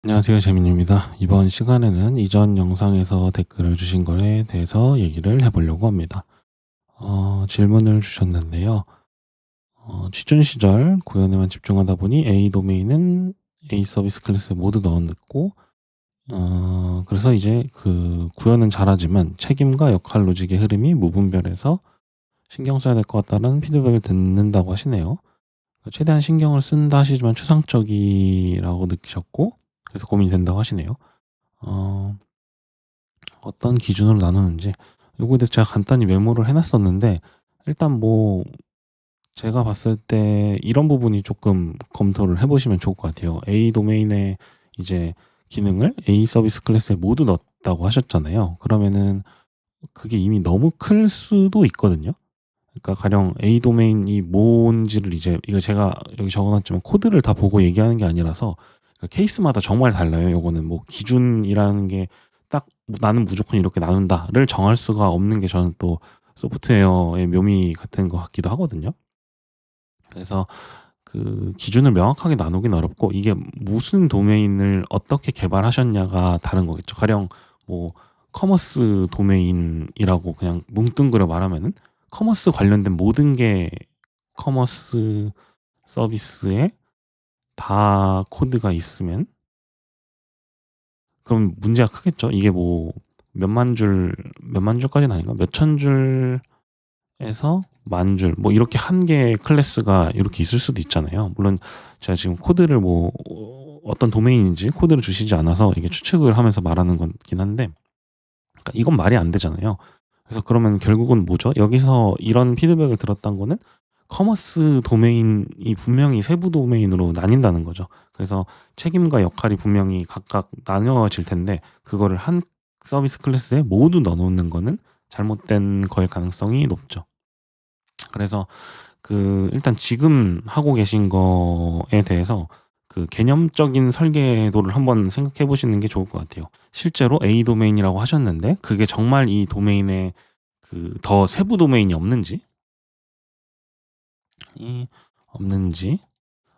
안녕하세요. 재민입니다. 이번 시간에는 이전 영상에서 댓글을 주신 거에 대해서 얘기를 해보려고 합니다. 질문을 주셨는데요. 취준 시절 구현에만 집중하다 보니 A 도메인은 A 서비스 클래스에 모두 넣어놓고, 그래서 이제 그 구현은 잘하지만 책임과 역할 로직의 흐름이 무분별해서 신경 써야 될 것 같다는 피드백을 듣는다고 하시네요. 최대한 신경을 쓴다 하시지만 추상적이라고 느끼셨고, 그래서 고민이 된다고 하시네요. 어, 어떤 기준으로 나누는지 요거에 대해서 제가 간단히 메모를 해 놨었는데, 일단 뭐 제가 봤을 때 이런 부분이 조금 검토를 해 보시면 좋을 것 같아요. A 도메인에 이제 기능을 A 서비스 클래스에 모두 넣었다고 하셨잖아요. 그러면은 그게 이미 너무 클 수도 있거든요. 그러니까 가령 A 도메인이 뭔지를 이제, 이거 제가 여기 적어 놨지만 코드를 다 보고 얘기하는 게 아니라서 케이스마다 정말 달라요. 요거는 뭐 기준이라는 게 딱 '나는 무조건 이렇게 나눈다.'를 정할 수가 없는 게 저는 또 소프트웨어의 묘미 같은 것 같기도 하거든요. 그래서 그 기준을 명확하게 나누긴 어렵고, 이게 무슨 도메인을 어떻게 개발하셨냐가 다른 거겠죠. 가령 뭐 커머스 도메인이라고 그냥 뭉뚱그려 말하면은 커머스 관련된 모든 게 커머스 서비스에 다 코드가 있으면 그럼 문제가 크겠죠. 이게 뭐 몇만 줄까지는 아닌가? 몇천 줄에서 만 줄 뭐 이렇게 한 개의 클래스가 이렇게 있을 수도 있잖아요. 물론 제가 지금 코드를 뭐 어떤 도메인인지 코드를 주시지 않아서 이게 추측을 하면서 말하는 거긴 한데, 그러니까 이건 말이 안 되잖아요. 그래서 그러면 결국은 뭐죠? 여기서 이런 피드백을 들었던 거는 커머스 도메인이 분명히 세부 도메인으로 나뉜다는 거죠. 그래서 책임과 역할이 분명히 각각 나뉘어질 텐데, 그거를 한 서비스 클래스에 모두 넣어 놓는 거는 잘못된 거일 가능성이 높죠. 그래서 그 일단 지금 하고 계신 거에 대해서 그 개념적인 설계도를 한번 생각해 보시는 게 좋을 것 같아요. 실제로 A 도메인이라고 하셨는데 그게 정말 이 도메인에 그 더 세부 도메인이 이 없는지,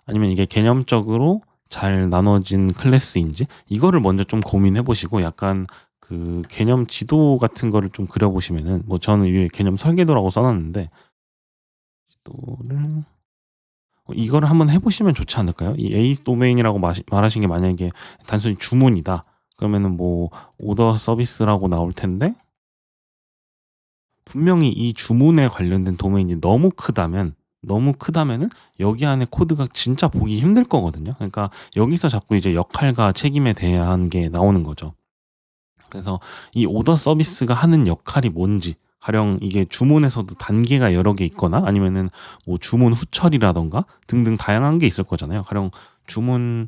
아니면 이게 개념적으로 잘 나눠진 클래스인지, 이거를 먼저 좀 고민해 보시고, 약간 그 개념 지도 같은 거를 좀 그려 보시면은, 뭐 저는 위에 개념 설계도라고 써 놨는데, 지도를 이거를 한번 해 보시면 좋지 않을까요? 이 A 도메인이라고 말하신 게 만약에 단순히 주문이다, 그러면은 뭐 오더 서비스라고 나올 텐데, 분명히 이 주문에 관련된 도메인이 너무 크다면은 여기 안에 코드가 진짜 보기 힘들 거거든요. 그러니까 여기서 자꾸 이제 역할과 책임에 대한 게 나오는 거죠. 그래서 이 오더 서비스가 하는 역할이 뭔지, 가령 이게 주문에서도 단계가 여러 개 있거나 아니면은 뭐 주문 후처리라든가 등등 다양한 게 있을 거잖아요. 가령 주문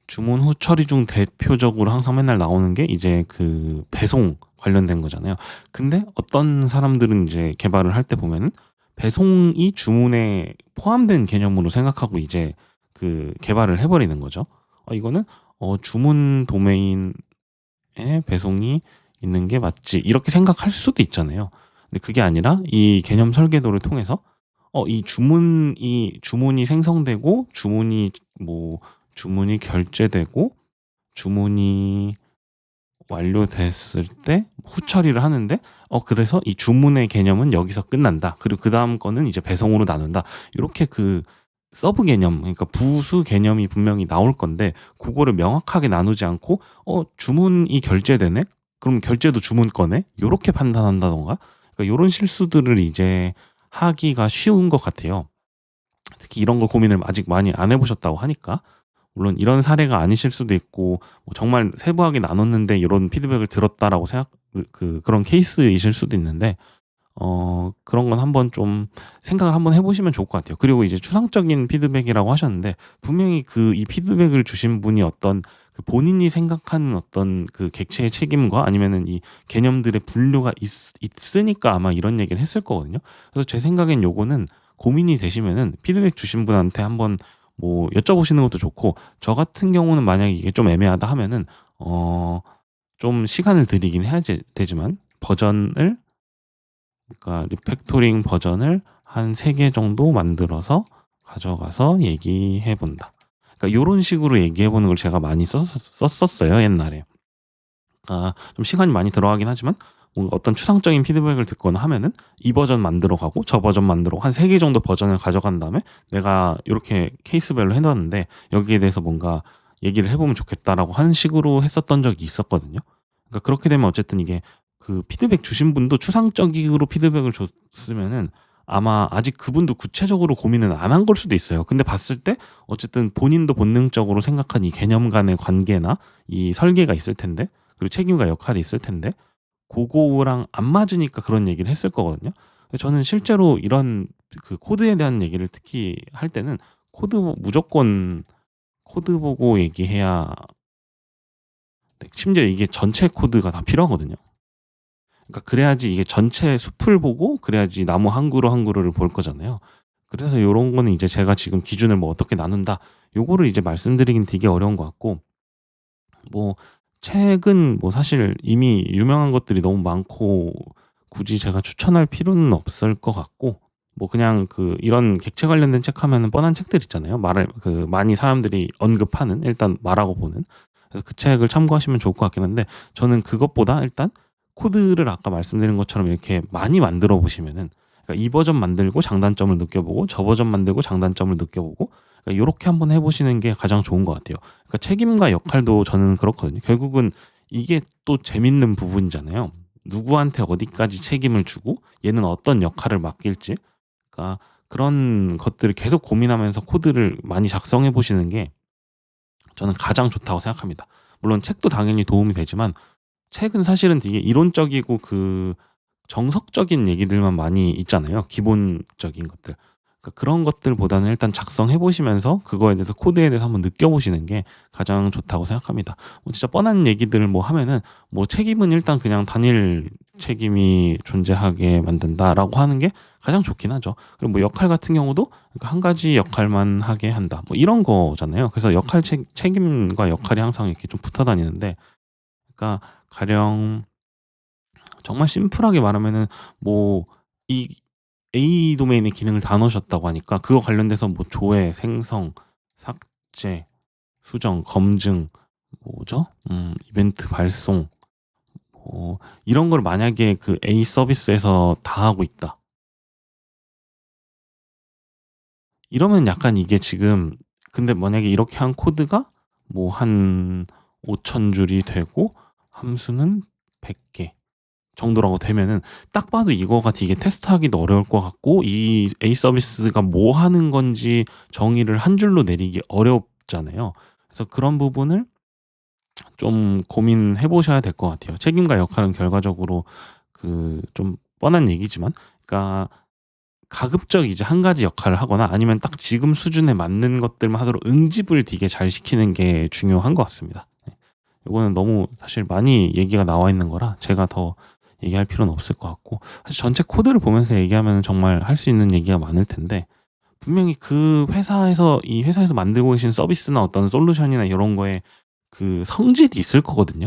주문 후 처리 중 대표적으로 항상 맨날 나오는 게 이제 그 배송 관련된 거잖아요. 근데 어떤 사람들은 이제 개발을 할 때 보면은 배송이 주문에 포함된 개념으로 생각하고 이제 그 개발을 해 버리는 거죠. 이거는 주문 도메인에 배송이 있는 게 맞지, 이렇게 생각할 수도 있잖아요. 근데 그게 아니라 이 개념 설계도를 통해서 이 주문이 생성되고 뭐 주문이 결제되고 주문이 완료됐을 때 후처리를 하는데, 그래서 이 주문의 개념은 여기서 끝난다. 그리고 그다음 거는 이제 배송으로 나눈다. 요렇게 그 서브 개념, 그러니까 부수 개념이 분명히 나올 건데, 고거를 명확하게 나누지 않고 주문이 결제되네? 그럼 결제도 주문 거네? 요렇게 판단한다든가, 그러니까 요런 실수들을 이제 하기가 쉬운 것 같아요. 특히 이런 거 고민을 아직 많이 안 해 보셨다고 하니까. 물론 이런 사례가 아니실 수도 있고, 뭐 정말 세부하게 나눴는데 이런 피드백을 들었다라고 그런 케이스이실 수도 있는데, 그런 건 한번 좀 생각을 한번 해 보시면 좋을 것 같아요. 그리고 이제 추상적인 피드백이라고 하셨는데, 분명히 그 이 피드백을 주신 분이 어떤 그 본인이 생각하는 어떤 그 객체의 책임과 아니면은 이 개념들의 분류가 있으니까 아마 이런 얘기를 했을 거거든요. 그래서 제 생각엔 요거는 고민이 되시면은 피드백 주신 분한테 한번 뭐 여쭤보시는 것도 좋고, 저 같은 경우는 만약에 이게 좀 애매하다 하면은 좀 시간을 들이긴 해야 되지만 버전을, 그러니까 리팩토링 버전을 한 3개 정도 만들어서 가져가서 얘기해 본다. 그러니까 요런 식으로 얘기해 보는 걸 제가 많이 썼었어요 옛날에. 좀 시간이 많이 들어가긴 하지만 뭔가 어떤 추상적인 피드백을 듣거나 하면은 이 버전 만들어 가고 저 버전 만들어 한 3개 정도 버전을 가져간 다음에 "내가 요렇게 케이스별로 해 놨는데 여기에 대해서 뭔가 얘기를 해 보면 좋겠다."라고 하는 식으로 했었던 적이 있었거든요. 그러니까 그렇게 되면 어쨌든 이게 그 피드백 주신 분도 추상적으로 피드백을 줬으면은 아마 아직 그분도 구체적으로 고민은 안 한 걸 수도 있어요. 근데 봤을 때 어쨌든 본인도 본능적으로 생각한 이 개념 간의 관계나 이 설계가 있을 텐데, 그리고 책임과 역할이 있을 텐데 고거랑 안 맞으니까 그런 얘기를 했을 거거든요. 근데 저는 실제로 이런 그 코드에 대한 얘기를 특히 할 때는 무조건 코드 보고 얘기해야, 네, 심지어 이게 전체 코드가 다 필요하거든요. 그러니까 그래야지 이게 전체 숲을 보고 그래야지 나무 한 그루 한 그루를 볼 거잖아요. 그래서 요런 거는 이제 제가 지금 기준을 뭐 어떻게 나눈다, 요거를 이제 말씀드리긴 되게 어려운 것 같고, 뭐 책은 뭐 사실 이미 유명한 것들이 너무 많고 굳이 제가 추천할 필요는 없을 것 같고, 뭐 그냥 그 이런 객체 관련된 책 하면은 뻔한 책들 있잖아요. 말을 그 많이 사람들이 언급하는, 일단 말하고 보는. 그래서 그 책을 참고하시면 좋을 것 같긴 한데, 저는 그것보다 일단 코드를 아까 말씀드린 것처럼 이렇게 많이 만들어 보시면은, 그러니까 이 버전 만들고 장단점을 느껴보고 저 버전 만들고 장단점을 느껴보고, 그러니까 요렇게 한번 해 보시는 게 가장 좋은 것 같아요. 그러니까 책임과 역할도 저는 그렇거든요. 결국은 이게 또 재밌는 부분이잖아요. 누구한테 어디까지 책임을 주고 얘는 어떤 역할을 맡길지. 그러니까 그런 것들을 계속 고민하면서 코드를 많이 작성해 보시는 게 저는 가장 좋다고 생각합니다. 물론 책도 당연히 도움이 되지만 책은 사실은 되게 이론적이고 그 정석적인 얘기들만 많이 있잖아요, 기본적인 것들. 그러니까 그런 것들보다는 일단 작성해 보시면서 그거에 대해서 코드에 대해서 한번 느껴 보시는 게 가장 좋다고 생각합니다. 뭐 진짜 뻔한 얘기들을 뭐 하면은, 뭐 책임은 일단 그냥 단일 책임이 존재하게 만든다라고 하는 게 가장 좋긴 하죠. 그리고 뭐 역할 같은 경우도 그러니까 한 가지 역할만 하게 한다, 뭐 이런 거잖아요. 그래서 책임과 역할이 항상 이렇게 좀 붙어 다니는데, 그러니까 가령 정말 심플하게 말하면은 뭐 이 A 도메인의 기능을 다 넣으셨다고 하니까 그거 관련돼서 뭐 조회, 생성, 삭제, 수정, 검증, 뭐죠? 이벤트 발송, 뭐 이런 걸 만약에 그 A 서비스에서 다 하고 있다, 이러면 약간 이게 지금, 근데 만약에 이렇게 한 코드가 뭐 한 5천 줄이 되고 함수는 100개 정도라고 되면은 딱 봐도 이거가 되게 테스트하기도 어려울 것 같고, 이 A 서비스가 뭐 하는 건지 정의를 한 줄로 내리기 어렵잖아요. 그래서 그런 부분을 좀 고민해 보셔야 될 것 같아요. 책임과 역할은 결과적으로 그 좀 뻔한 얘기지만, 그러니까 가급적 이제 한 가지 역할을 하거나 아니면 딱 지금 수준에 맞는 것들만 하도록 응집을 되게 잘 시키는 게 중요한 것 같습니다. 네. 요거는 너무 사실 많이 얘기가 나와 있는 거라 제가 더 얘기할 필요는 없을 것 같고, 사실 전체 코드를 보면서 얘기하면은 정말 할 수 있는 얘기가 많을 텐데, 분명히 그 회사에서 이 회사에서 만들고 계신 서비스나 어떤 솔루션이나 요런 거에 그 성질이 있을 거거든요.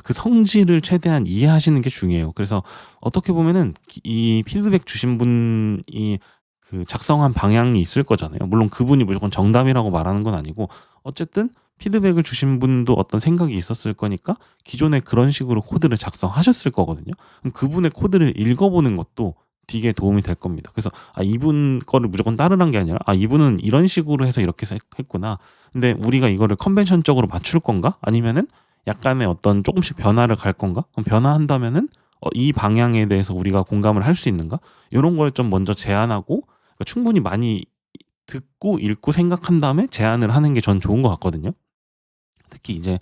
그 성질을 최대한 이해하시는 게 중요해요. 그래서 어떻게 보면은 이 피드백 주신 분이 그 작성한 방향이 있을 거잖아요. 물론 그분이 무조건 정답이라고 말하는 건 아니고, 어쨌든 피드백을 주신 분도 어떤 생각이 있었을 거니까 기존에 그런 식으로 코드를 작성하셨을 거거든요. 그럼 그분의 코드를 읽어보는 것도 되게 도움이 될 겁니다. 그래서 이분 거를 무조건 따르란 게 아니라 이분은 이런 식으로 해서 이렇게 했구나. 근데 우리가 이거를 컨벤션적으로 맞출 건가? 아니면은 약간의 어떤 조금씩 변화를 갈 건가? 그럼 변화한다면은 이 방향에 대해서 우리가 공감을 할 수 있는가? 요런 걸 좀 먼저 제안하고, 그러니까 충분히 많이 듣고 읽고 생각한 다음에 제안을 하는 게 전 좋은 것 같거든요. 특히 이제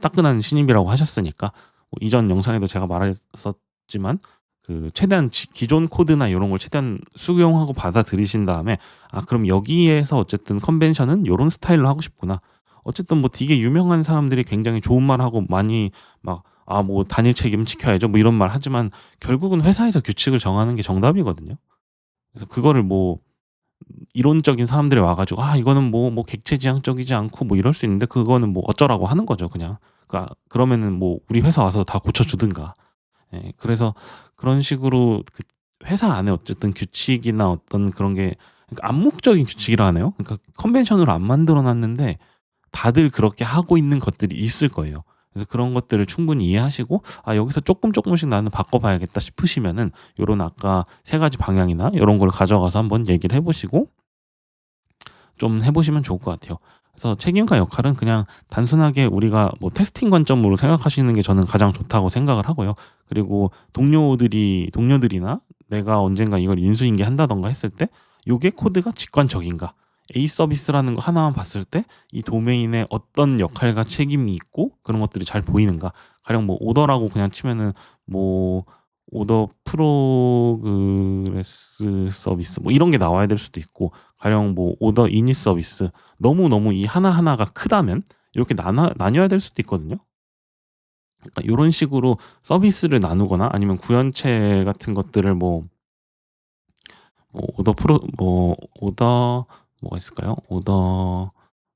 따끈한 신입이라고 하셨으니까, 뭐 이전 영상에도 제가 말했었지만 그 최대한 기존 코드나 요런 걸 최대한 수용하고 받아들이신 다음에, 그럼 여기에서 어쨌든 컨벤션은 요런 스타일로 하고 싶구나. 어쨌든 뭐 되게 유명한 사람들이 굉장히 좋은 말하고 많이 막 뭐 단일 책임 지켜야죠, 뭐 이런 말 하지만 결국은 회사에서 규칙을 정하는 게 정답이거든요. 그래서 그거를 뭐 이론적인 사람들이 와 가지고 이거는 뭐 객체지향적이지 않고 뭐 이럴 수 있는데 그거는 뭐 어쩌라고 하는 거죠 그냥. 그러면은 뭐 우리 회사 와서 다 고쳐 주든가. 예. 그래서 그런 식으로 그 회사 안에 어쨌든 규칙이나 어떤 그런 게, 그러니까 암묵적인 규칙이라 하나요? 그러니까 컨벤션으로 안 만들어 놨는데 다들 그렇게 하고 있는 것들이 있을 거예요. 그래서 그런 것들을 충분히 이해하시고 '아 여기서 쪼끔씩 나는 바꿔 봐야겠다.' 싶으시면은 요런 아까 세 가지 방향이나 요런 걸 가져가서 한번 얘기를 해 보시고 좀 해 보시면 좋을 것 같아요. 그래서 책임과 역할은 그냥 단순하게 우리가 뭐 테스팅 관점으로 생각하시는 게 저는 가장 좋다고 생각을 하고요. 그리고 동료들이나 내가 언젠가 이걸 인수인계한다든가 했을 때 요게 코드가 직관적인가? A 서비스라는 거 하나만 봤을 때 이 도메인에 어떤 역할과 책임이 있고 그런 것들이 잘 보이는가? 가령 뭐 오더라고 그냥 치면은 뭐 오더 프로그레스 서비스 뭐 이런 게 나와야 될 수도 있고 가령 뭐 오더 이닛 서비스 너무너무 이 하나하나가 크다면 이렇게 나뉘어야 될 수도 있거든요. 그러니까 요런 식으로 서비스를 나누거나 아니면 구현체 같은 것들을 뭐 오더 프로 뭐 오더 뭐가 있을까요? 오더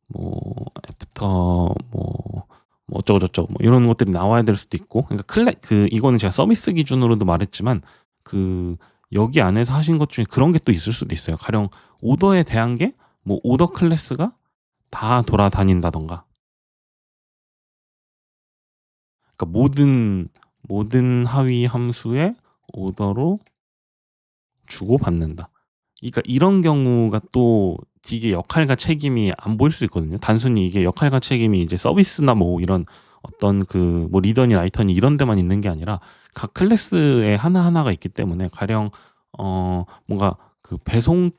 뭐 애프터 뭐 어쩌고저쩌고 뭐 이런 것들이 나와야 될 수도 있고 그러니까 이거는 제가 서비스 기준으로도 말했지만 그 여기 안에서 하신 것 중에 그런 게 또 있을 수도 있어요. 가령 오더에 대한 게 뭐 오더 클래스가 다 돌아다닌다든가 그러니까 모든 하위 함수의 오더로 주고받는다. 그러니까 이런 경우가 또 되게 역할과 책임이 안 보일 수 있거든요. 단순히 이게 역할과 책임이 이제 서비스나 뭐 이런 어떤 그 뭐 리더니 라이터니 이런 데만 있는 게 아니라 각 클래스에 하나하나가 있기 때문에 가령 뭔가 그 배송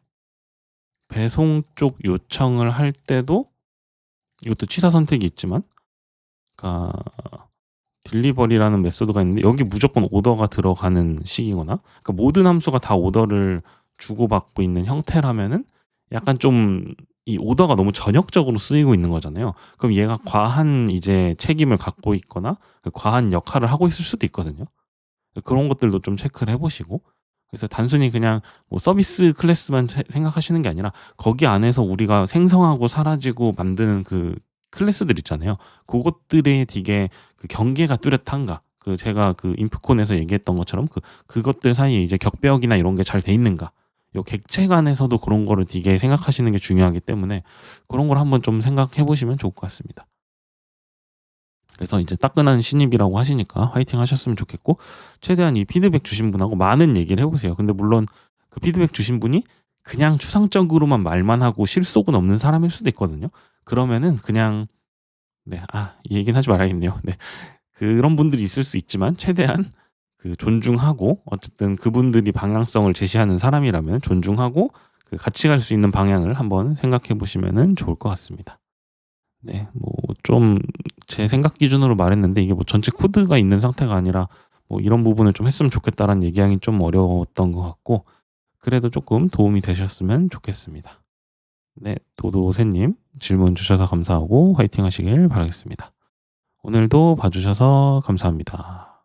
쪽 요청을 할 때도 이것도 취사 선택이 있지만 그러니까 딜리버리라는 메소드가 있는데 여기 무조건 오더가 들어가는 식이거나 그러니까 모든 함수가 다 오더를 주고받고 있는 형태라면은 약간 좀 이 오더가 너무 전역적으로 쓰이고 있는 거잖아요. 그럼 얘가 과한 이제 책임을 갖고 있거나 그 과한 역할을 하고 있을 수도 있거든요. 그런 것들도 좀 체크를 해 보시고 그래서 단순히 그냥 뭐 서비스 클래스만 생각하시는 게 아니라 거기 안에서 우리가 생성하고 사라지고 만드는 그 클래스들 있잖아요. 고것들의 되게 그 경계가 뚜렷한가. 그 제가 그 인프콘에서 얘기했던 것처럼 그것들 사이에 이제 격벽이나 이런 게 잘 돼 있는가. 요 객체간에서도 그런 거를 되게 생각하시는 게 중요하기 때문에 그런 걸 한번 좀 생각해 보시면 좋을 것 같습니다. 그래서 이제 따끈한 신입이라고 하시니까 화이팅 하셨으면 좋겠고 최대한 이 피드백 주신 분하고 많은 얘기를 해 보세요. 근데 물론 그 피드백 주신 분이 그냥 추상적으로만 말만 하고 실속은 없는 사람일 수도 있거든요. 그러면은 그냥 네 이 얘기는 하지 말아야겠네요. 네. 그런 분들이 있을 수 있지만 최대한 그 존중하고 어쨌든 그분들이 방향성을 제시하는 사람이라면 존중하고 그 같이 갈 수 있는 방향을 한번 생각해 보시면은 좋을 것 같습니다. 네. 뭐 좀 제 생각 기준으로 말했는데 이게 뭐 전체 코드가 있는 상태가 아니라 뭐 "이런 부분을 좀 했으면 좋겠다."라는 얘기하긴 좀 어려웠던 것 같고 그래도 쪼끔 도움이 되셨으면 좋겠습니다. 네. 도도새 님 질문 주셔서 감사하고 화이팅 하시길 바라겠습니다. 오늘도 봐 주셔서 감사합니다.